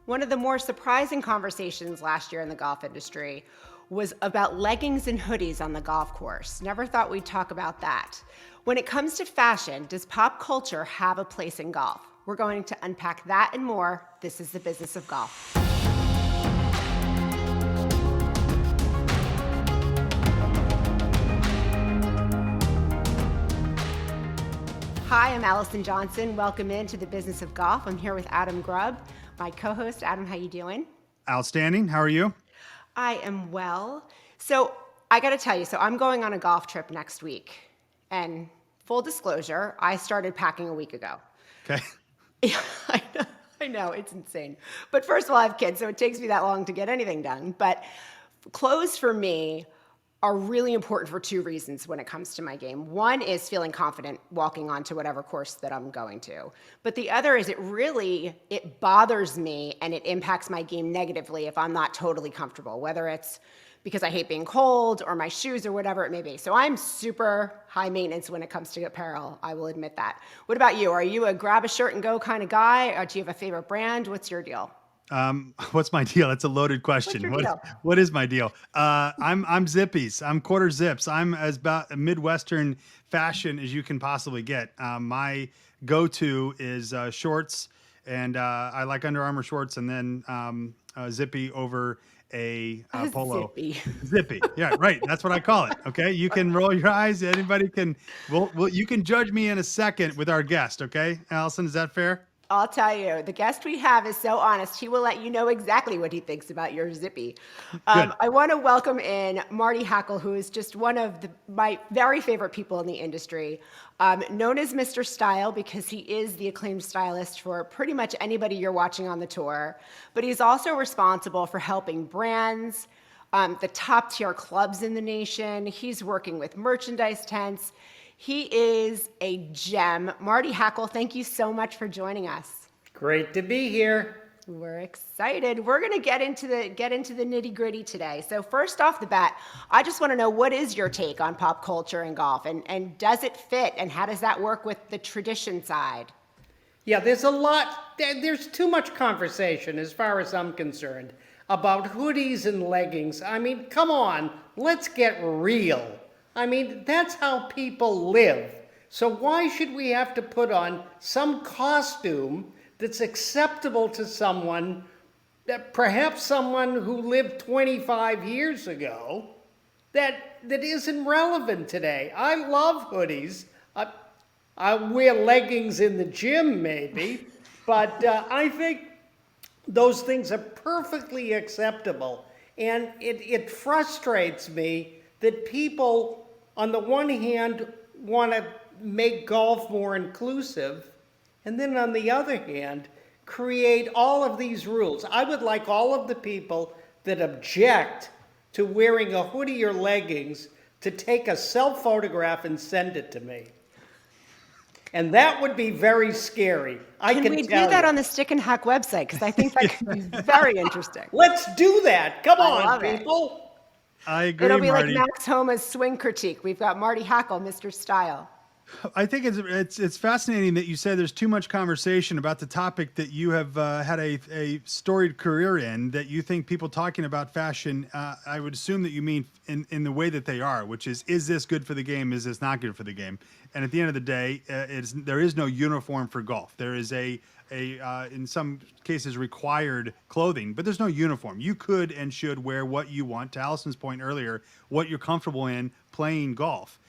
One of the more surprising conversations last year in the golf industry was about leggings and hoodies on the golf course. Never thought we'd talk about that. When it comes to fashion, does pop culture have a place in golf? We're going to unpack that and more. This is the Business of Golf. Hi, I'm Allison Johnson. Welcome into the Business of Golf. I'm here with Adam Grubb, my co-host. Adam, how you doing? Outstanding. How are you? I am well. So I got to tell you, I'm going on a golf trip next week. And full disclosure, I started packing a week ago. Okay. Yeah, I know, it's insane. But first of all, I have kids, so it takes me that long to get anything done. But clothes for me are really important for two reasons when it comes to my game. One is feeling confident walking onto whatever course that I'm going to. But the other is it bothers me and it impacts my game negatively if I'm not totally comfortable, whether it's because I hate being cold or my shoes or whatever it may be. So I'm super high maintenance when it comes to apparel, I will admit that. What about you? Are you a grab a shirt and go kind of guy? Or do you have a favorite brand? What's your deal? What's my deal? That's a loaded question. What's your deal? What is my deal? I'm zippies. I'm quarter zips. I'm as about a Midwestern fashion as you can possibly get. My go-to is shorts, and I like Under Armour shorts, and then zippy over a polo. Zippy. Yeah, right. That's what I call it. Okay. You can roll your eyes. Anybody can. Well, you can judge me in a second with our guest. Okay, Allison, is that fair? I'll tell you, the guest we have is so honest. He will let you know exactly what he thinks about your zippy. I want to welcome in Marty Hackel, who is just one of my very favorite people in the industry, known as Mr. Style because he is the acclaimed stylist for pretty much anybody you're watching on the tour. But he's also responsible for helping brands, the top tier clubs in the nation. He's working with merchandise tents. He is a gem. Marty Hackel, thank you so much for joining us. Great to be here. We're excited. We're going to get into the nitty-gritty today. So first off the bat, I just want to know, what is your take on pop culture and golf, and does it fit, and how does that work with the tradition side? Yeah, there's too much conversation as far as I'm concerned about hoodies and leggings. I mean, come on, let's get real. I mean, that's how people live. So why should we have to put on some costume that's acceptable to someone, that perhaps someone who lived 25 years ago, that isn't relevant today? I love hoodies. I wear leggings in the gym maybe, but I think those things are perfectly acceptable. And it frustrates me that people, on the one hand, want to make golf more inclusive, and then on the other hand, create all of these rules. I would like all of the people that object to wearing a hoodie or leggings to take a self-photograph and send it to me. And that would be very scary. Can we do that on the Stick and Hack website? Because I think that could be very interesting. Let's do that. Come on, people. I agree, It'll be Marty. like Max Homa's swing critique. We've got Marty Hackel, Mr. Style. I think it's fascinating that you say there's too much conversation about the topic that you have had a storied career in, that you think people talking about fashion, I would assume that you mean in the way that they are, which is this good for the game? Is this not good for the game? And at the end of the day, there is no uniform for golf. There is in some cases required clothing, but there's no uniform. You could and should wear what you want, to Allison's point earlier, what you're comfortable in playing golf.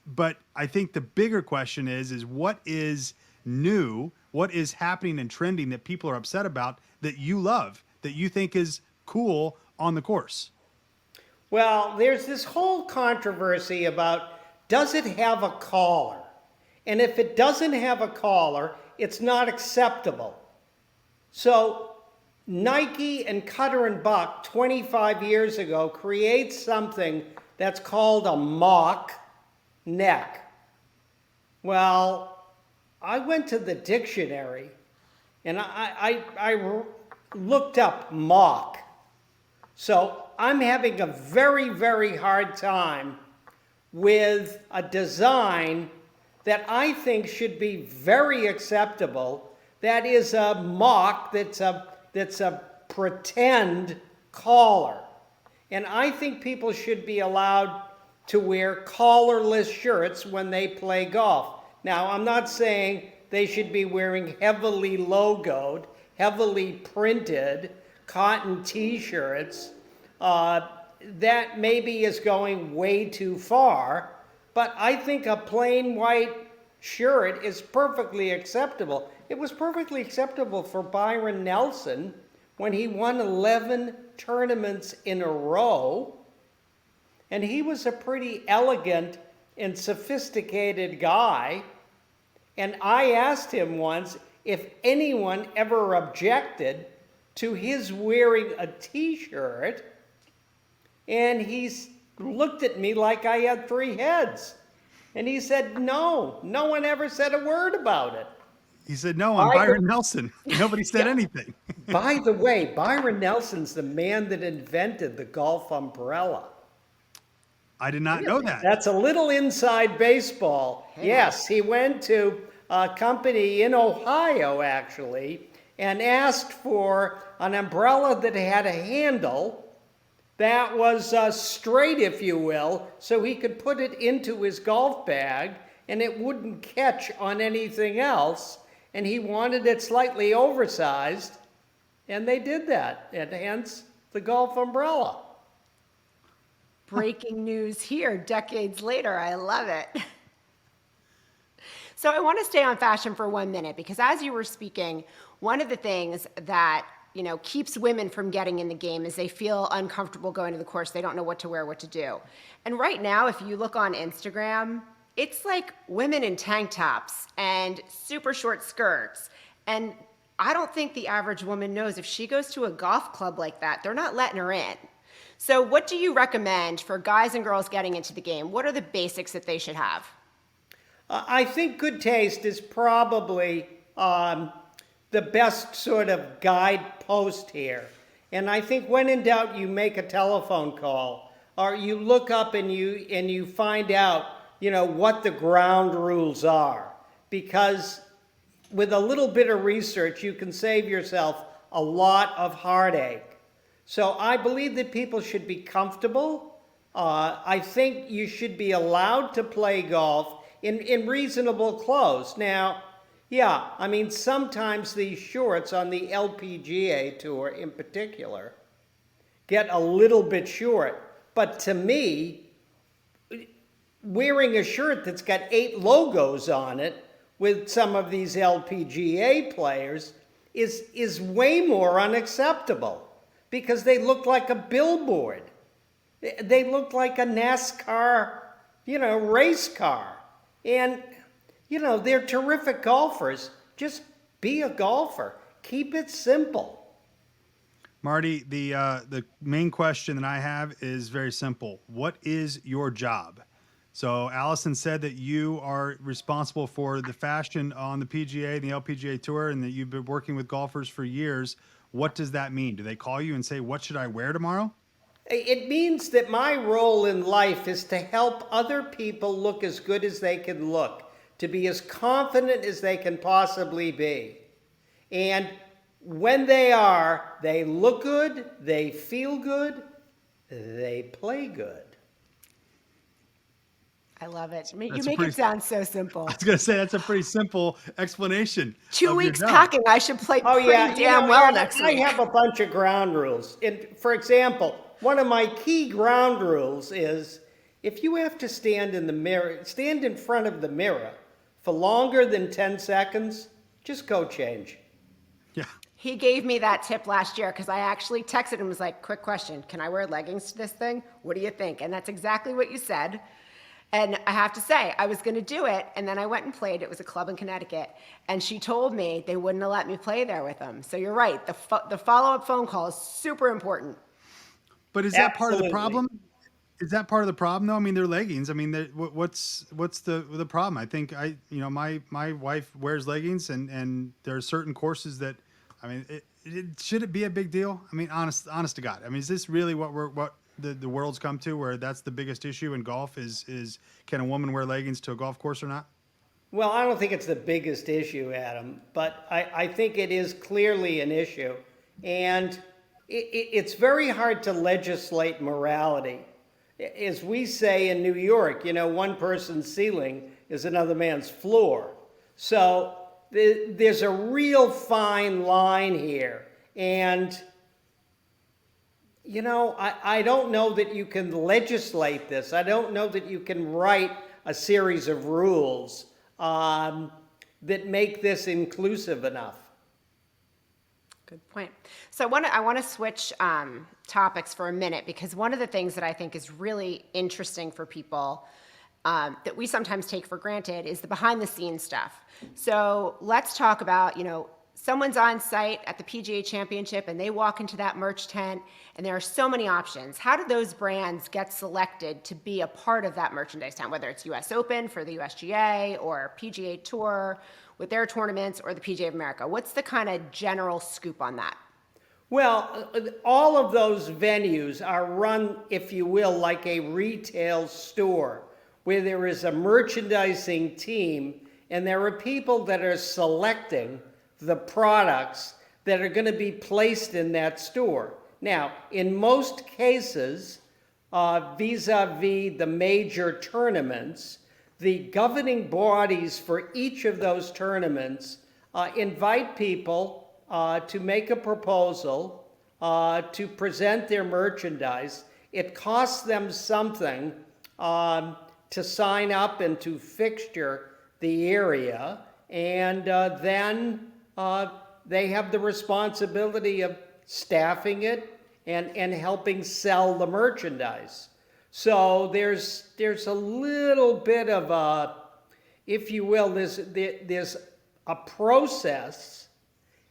But I think the bigger question is what is new, what is happening and trending that people are upset about that you love, that you think is cool on the course? Well, there's this whole controversy about, does it have a collar? And if it doesn't have a collar, it's not acceptable. So Nike and Cutter and Buck 25 years ago create something that's called a mock neck. Well, I went to the dictionary and I looked up mock. So I'm having a very, very hard time with a design that I think should be very acceptable that is a mock, that's a pretend collar. And I think people should be allowed to wear collarless shirts when they play golf. Now, I'm not saying they should be wearing heavily logoed, heavily printed cotton t-shirts. That maybe is going way too far, but I think a plain white shirt is perfectly acceptable. It was perfectly acceptable for Byron Nelson when he won 11 tournaments in a row. And he was a pretty elegant and sophisticated guy. And I asked him once if anyone ever objected to his wearing a t-shirt. And he looked at me like I had three heads. And he said, no one ever said a word about it. He said, no, I'm Byron Nelson. Nobody said anything. By the way, Byron Nelson's the man that invented the golf umbrella. I did not know that. That's a little inside baseball. Yes, he went to a company in Ohio, actually, and asked for an umbrella that had a handle that was straight, if you will, so he could put it into his golf bag and it wouldn't catch on anything else. And he wanted it slightly oversized, and they did that, and hence the golf umbrella. Breaking news here, decades later. I love it. So I want to stay on fashion for 1 minute, because as you were speaking, one of the things that keeps women from getting in the game is they feel uncomfortable going to the course. They don't know what to wear, what to do. And right now, if you look on Instagram, it's like women in tank tops and super short skirts. And I don't think the average woman knows if she goes to a golf club like that, they're not letting her in. So what do you recommend for guys and girls getting into the game? What are the basics that they should have? I think good taste is probably the best sort of guidepost here. And I think when in doubt, you make a telephone call, or you look up and you find out, what the ground rules are. Because with a little bit of research, you can save yourself a lot of heartache. So I believe that people should be comfortable. I think you should be allowed to play golf in reasonable clothes. Now, yeah, I mean, sometimes these shorts on the LPGA Tour in particular get a little bit short. But to me, wearing a shirt that's got 8 logos on it with some of these LPGA players is way more unacceptable, because they look like a billboard. They look like a NASCAR, race car. And, they're terrific golfers. Just be a golfer. Keep it simple. Marty, the main question that I have is very simple. What is your job? So Allison said that you are responsible for the fashion on the PGA and the LPGA Tour, and that you've been working with golfers for years. What does that mean? Do they call you and say, what should I wear tomorrow? It means that my role in life is to help other people look as good as they can look, to be as confident as they can possibly be. And when they look good, they feel good, they play good. I love it. You make it sound so simple. I was going to say, that's a pretty simple explanation. 2 weeks packing, I should play pretty yeah, damn well next week. I have a bunch of ground rules. And for example, one of my key ground rules is if you have to stand in front of the mirror for longer than 10 seconds, just go change. Yeah. He gave me that tip last year because I actually texted him and was like, quick question, can I wear leggings to this thing? What do you think? And that's exactly what you said. And I have to say, I was going to do it, and then I went and played. It was a club in Connecticut, and she told me they wouldn't have let me play there with them. So you're right. The follow-up phone call is super important. But is that part of the problem? Is that part of the problem, though? I mean, they're leggings. I mean, what's the problem? I think my wife wears leggings, and there are certain courses that, I mean, should it be a big deal? I mean, honest to God. I mean, is this really what the world's come to, where that's the biggest issue in golf is can a woman wear leggings to a golf course or not? Well, I don't think it's the biggest issue, Adam, but I think it is clearly an issue. And it's very hard to legislate morality. As we say in New York, one person's ceiling is another man's floor. So there's a real fine line here. And, I don't know that you can legislate this. I don't know that you can write a series of rules that make this inclusive enough. Good point. So I want to switch topics for a minute, because one of the things that I think is really interesting for people that we sometimes take for granted is the behind the scenes stuff. So let's talk about, someone's on site at the PGA Championship and they walk into that merch tent and there are so many options. How do those brands get selected to be a part of that merchandise tent, whether it's US Open for the USGA or PGA Tour with their tournaments or the PGA of America? What's the kind of general scoop on that? Well, all of those venues are run, if you will, like a retail store where there is a merchandising team and there are people that are selecting the products that are going to be placed in that store. Now, in most cases, vis-a-vis the major tournaments, the governing bodies for each of those tournaments invite people to make a proposal, to present their merchandise. It costs them something to sign up and to fixture the area, and then they have the responsibility of staffing it and helping sell the merchandise. So there's a little bit of a, if you will, there's a process,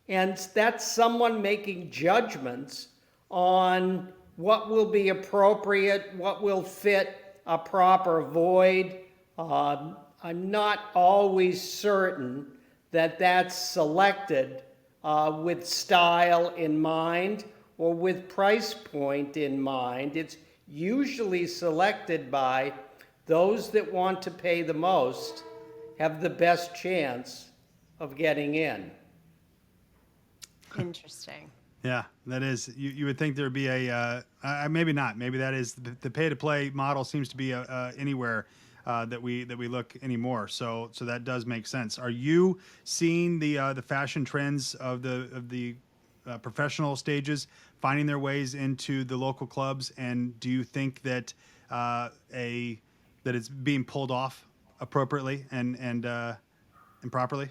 and that's someone making judgments on what will be appropriate, what will fit a proper void. I'm not always certain that that's selected with style in mind or with price point in mind. It's usually selected by those that want to pay the most, have the best chance of getting in. Interesting. Yeah, that is. You would think there'd be maybe not. Maybe that is the pay to play model seems to be anywhere that we look anymore. So that does make sense. Are you seeing the fashion trends of the professional stages finding their ways into the local clubs? And do you think that that it's being pulled off appropriately and properly?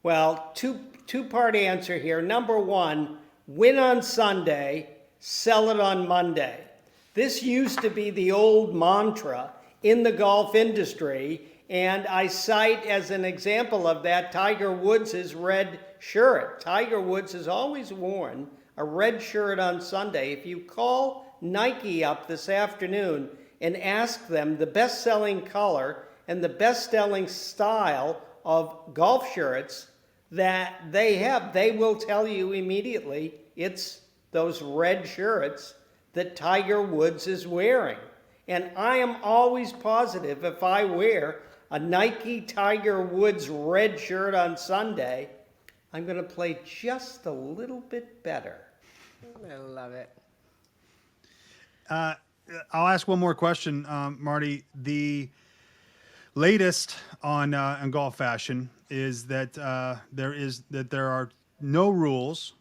Well, two-part answer here. Number one, win on Sunday, sell it on Monday. This used to be the old mantra in the golf industry, and I cite as an example of that Tiger Woods' red shirt. Tiger Woods has always worn a red shirt on Sunday. If you call Nike up this afternoon and ask them the best-selling color and the best-selling style of golf shirts that they have, they will tell you immediately it's those red shirts that Tiger Woods is wearing. And I am always positive if I wear a Nike Tiger Woods red shirt on Sunday, I'm going to play just a little bit better. I love it. I'll ask one more question, Marty. The latest on golf fashion is that there are no rules,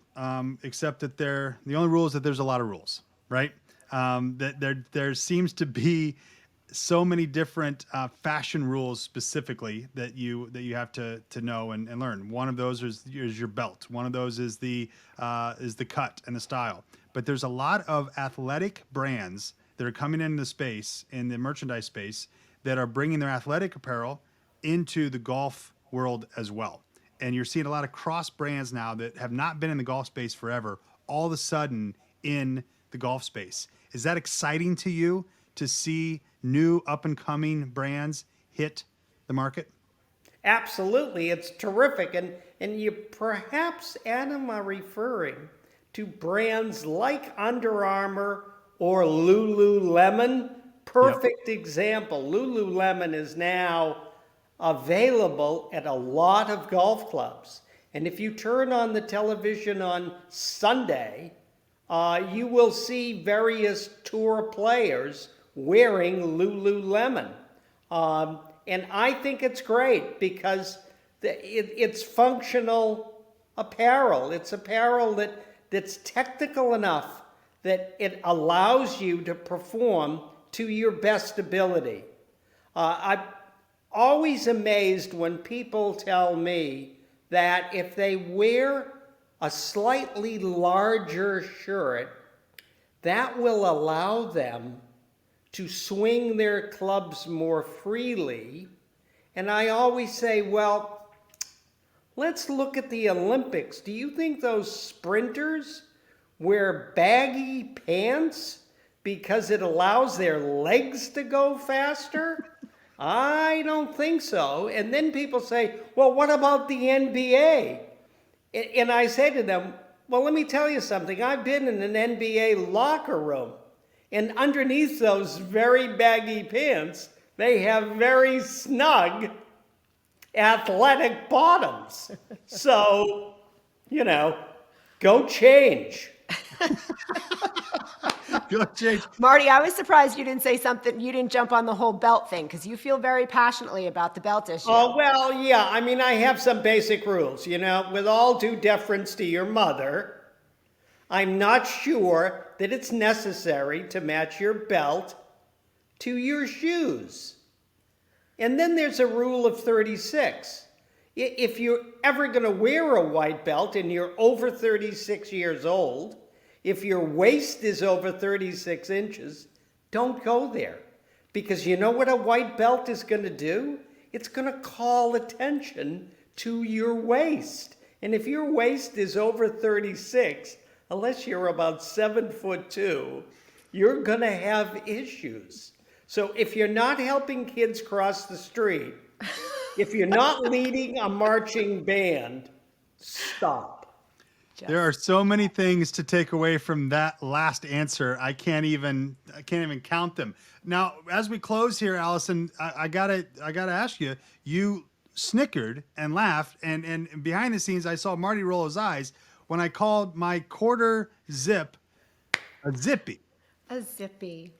except that the only rule is that there's a lot of rules, right? That there seems to be so many different fashion rules specifically that you have to know and learn. One of those is your belt. One of those is the cut and the style. But there's a lot of athletic brands that are coming into the space, in the merchandise space, that are bringing their athletic apparel into the golf world as well. And you're seeing a lot of cross brands now that have not been in the golf space forever, all of a sudden in the golf space. Is that exciting to you to see new up and coming brands hit the market? Absolutely, it's terrific. And you perhaps, Adam, are referring to brands like Under Armour or Lululemon. Perfect example. Lululemon is now available at a lot of golf clubs. And if you turn on the television on Sunday, you will see various tour players wearing Lululemon. And I think it's great because it's functional apparel. It's apparel that's technical enough that it allows you to perform to your best ability. I'm always amazed when people tell me that if they wear a slightly larger shirt, that will allow them to swing their clubs more freely. And I always say, well, let's look at the Olympics. Do you think those sprinters wear baggy pants because it allows their legs to go faster? I don't think so. And then people say, well, what about the NBA? And I say to them, well, let me tell you something. I've been in an NBA locker room, and underneath those very baggy pants, they have very snug athletic bottoms. So, go change. Marty, I was surprised you didn't say something. You didn't jump on the whole belt thing because you feel very passionately about the belt issue. Oh, well, yeah. I mean, I have some basic rules, with all due deference to your mother. I'm not sure that it's necessary to match your belt to your shoes. And then there's a rule of 36. If you're ever going to wear a white belt and you're over 36 years old, if your waist is over 36 inches, don't go there. Because you know what a white belt is going to do? It's going to call attention to your waist. And if your waist is over 36, unless you're about 7'2", you're going to have issues. So if you're not helping kids cross the street, if you're not leading a marching band, stop. There are so many things to take away from that last answer. I can't even count them. Now, as we close here, Allison, I gotta ask you. You snickered and laughed, and behind the scenes, I saw Marty roll his eyes when I called my quarter zip a zippy. A zippy.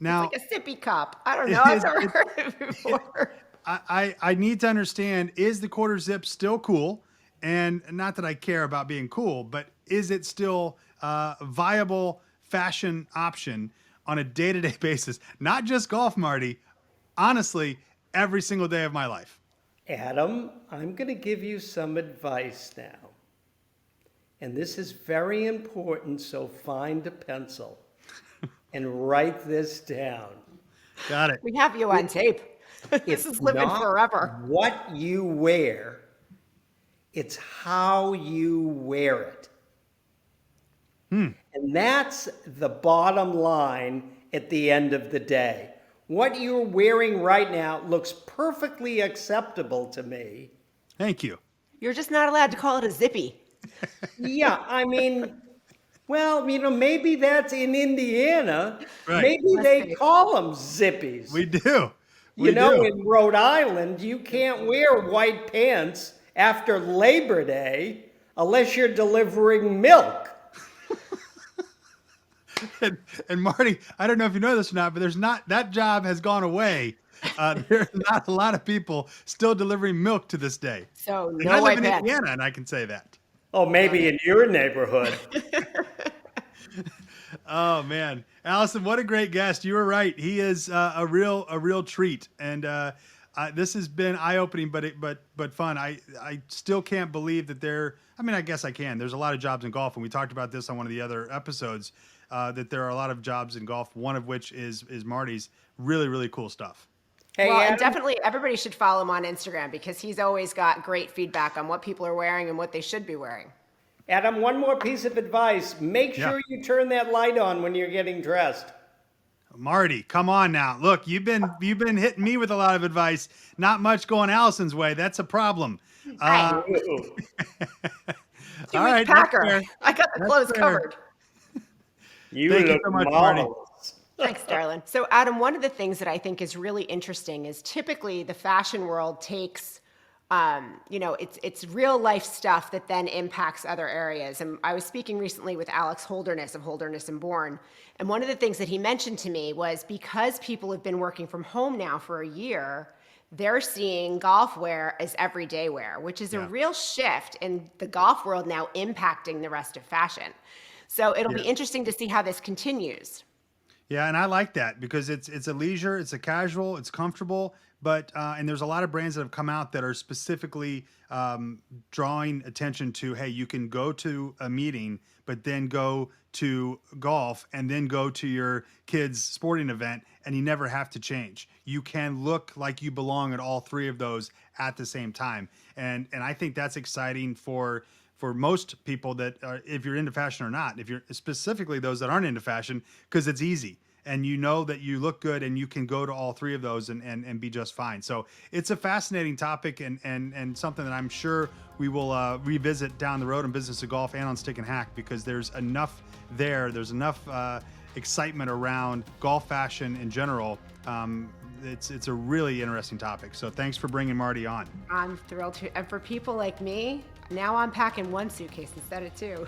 Now, it's like a sippy cup. I don't know. I've never heard it before. I need to understand: is the quarter zip still cool? And not that I care about being cool, but is it still a viable fashion option on a day-to-day basis? Not just golf, Marty. Honestly, every single day of my life. Adam, I'm going to give you some advice now. And this is very important, so find a pencil and write this down. Got it. We have you on tape. This is living forever. What you wear, it's how you wear it. And that's the bottom line at the end of the day. What you're wearing right now looks perfectly acceptable to me. Thank you. You're just not allowed to call it a zippy. Yeah, I mean, well, maybe that's in Indiana. Right. Maybe they call them zippies. We do. In Rhode Island, you can't wear white pants after Labor Day unless you're delivering milk. And Marty, I don't know if you know this or not, but that job has gone away. There's not a lot of people still delivering milk to this day. So and no I white live in pants. Indiana, and I can say that. Oh, maybe in your neighborhood. Oh man, Allison, what a great guest! You were right. He is a real treat, and this has been eye-opening, but fun. I still can't believe that there. I mean, I guess I can. There's a lot of jobs in golf, and we talked about this on one of the other episodes. That there are a lot of jobs in golf. One of which is Marty's. Really cool stuff. Hey, well, Adam, and definitely everybody should follow him on Instagram because he's always got great feedback on what people are wearing and what they should be wearing. Adam, one more piece of advice. Make sure you turn that light on when you're getting dressed. Marty, come on now. Look, you've been hitting me with a lot of advice. Not much going Allison's way. That's a problem. All right, Packer. that's fair. I got the That's clothes fair. covered. You Thank you look so much, marvelous. Marty. Thanks, darling. So, Adam, one of the things that I think is really interesting is typically the fashion world takes, it's real life stuff that then impacts other areas. And I was speaking recently with Alex Holderness of Holderness and Bourne, and one of the things that he mentioned to me was because people have been working from home now for a year, they're seeing golf wear as everyday wear, which is a Yeah. real shift in the golf world now impacting the rest of fashion. So it'll be Yeah. interesting to see how this continues. Yeah, and I like that because it's a leisure, it's a casual, it's comfortable, but and there's a lot of brands that have come out that are specifically drawing attention to, hey, you can go to a meeting, but then go to golf and then go to your kid's sporting event, and you never have to change. You can look like you belong at all three of those at the same time, and I think that's exciting for most people that are, if you're into fashion or not, if you're specifically those that aren't into fashion, because it's easy and you know that you look good and you can go to all three of those and be just fine. So it's a fascinating topic and something that I'm sure we will revisit down the road in Business of Golf and on Stick and Hack, because there's enough there. There's enough excitement around golf fashion in general. It's a really interesting topic. So thanks for bringing Marty on. I'm thrilled to. And for people like me, now I'm packing one suitcase instead of two.